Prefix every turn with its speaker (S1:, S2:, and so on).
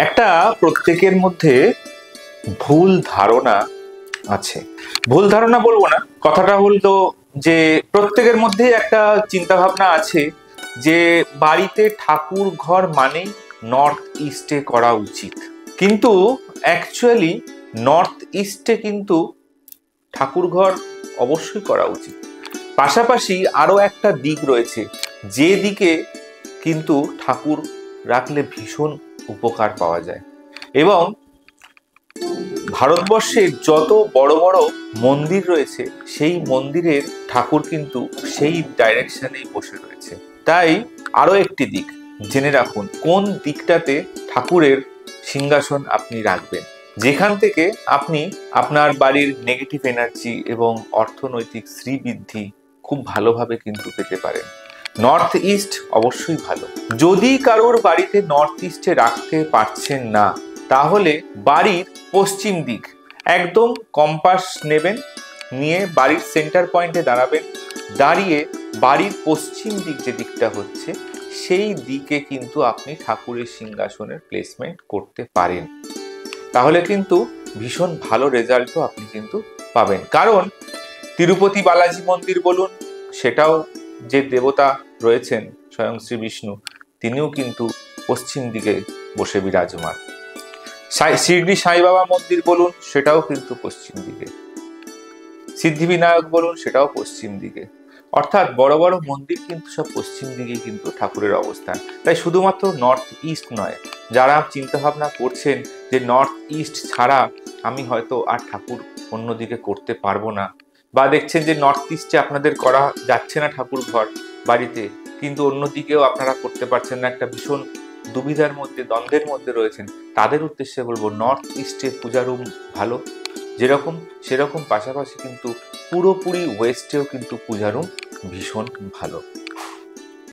S1: একটা প্রত্যেকের মধ্যে ভুল ধারণা আছে। ভুল ধারণা বলবো না, কথাটা হলো যে প্রত্যেকের মধ্যে একটা চিন্তা ভাবনা আছে যে বাড়িতে ঠাকুর ঘর মানেই নর্থ ইস্টে করা উচিত। কিন্তু অ্যাকচুয়ালি নর্থ ইস্টে কিন্তু ঠাকুর ঘর অবশ্যই করা উচিত। পাশাপাশি আরো একটা দিক রয়েছে, যে দিকে কিন্তু ঠাকুর রাখলে ভীষণ উপকার পাওয়া যায়। এবং ভারতবর্ষের যত বড় বড় মন্দির রয়েছে সেই মন্দিরের ঠাকুর কিন্তু সেই ডাইরেকশনেই বসে রয়েছে। তাই আরো একটি দিক জেনে রাখুন, কোন দিকটাতে ঠাকুরের সিংহাসন আপনি রাখবেন, যেখান থেকে আপনি আপনার বাড়ির নেগেটিভ এনার্জি এবং অর্থনৈতিক শ্রীবৃদ্ধি খুব ভালোভাবে কিন্তু পেতে পারেন। নর্থ ইস্ট অবশ্যই ভালো। যদি কারোর বাড়িতে নর্থ ইস্টে রাখতে পারছেন না, তাহলে বাড়ির পশ্চিম দিক একদম কম্পাস নেবেন, নিয়ে বাড়ির সেন্টার পয়েন্টে দাঁড়াবেন, দাঁড়িয়ে বাড়ির পশ্চিম দিক যে দিকটা হচ্ছে সেই দিকে কিন্তু আপনি ঠাকুরের সিংহাসনের প্লেসমেন্ট করতে পারেন। তাহলে কিন্তু ভীষণ ভালো রেজাল্টও আপনি কিন্তু পাবেন। কারণ তিরুপতি বালাজি মন্দির বলুন, সেটাও যে দেবতা রয়েছেন স্বয়ং শ্রী বিষ্ণু, তিনিও কিন্তু পশ্চিম দিকে বসে বিরাজমান। শিরডি সাই বাবা মন্দির বলুন, সেটাও কিন্তু পশ্চিম দিকে। সিদ্ধিবিনায়ক বলুন, সেটাও পশ্চিম দিকে। অর্থাৎ বড় বড় মন্দির কিন্তু সব পশ্চিম দিকে কিন্তু ঠাকুরের অবস্থান। তাই শুধুমাত্র নর্থ ইস্ট নয়, যারা চিন্তা ভাবনা করছেন যে নর্থ ইস্ট ছাড়া আমি হয়তো আর ঠাকুর অন্যদিকে করতে পারবো না, বা দেখছেন যে নর্থ ইস্টে আপনাদের করা যাচ্ছে না ঠাকুর ঘর বাড়িতে, কিন্তু অন্যদিকেও আপনারা করতে পারছেন না, একটা ভীষণ দুবিধার মধ্যে, দ্বন্দ্বের মধ্যে রয়েছেন, তাদের উদ্দেশ্যে বলবো নর্থ ইস্টে পূজা রুম ভালো, যেরকম সেরকম পাশাপাশি কিন্তু পুরোপুরি ওয়েস্টেও কিন্তু পূজা রুম ভীষণ ভালো।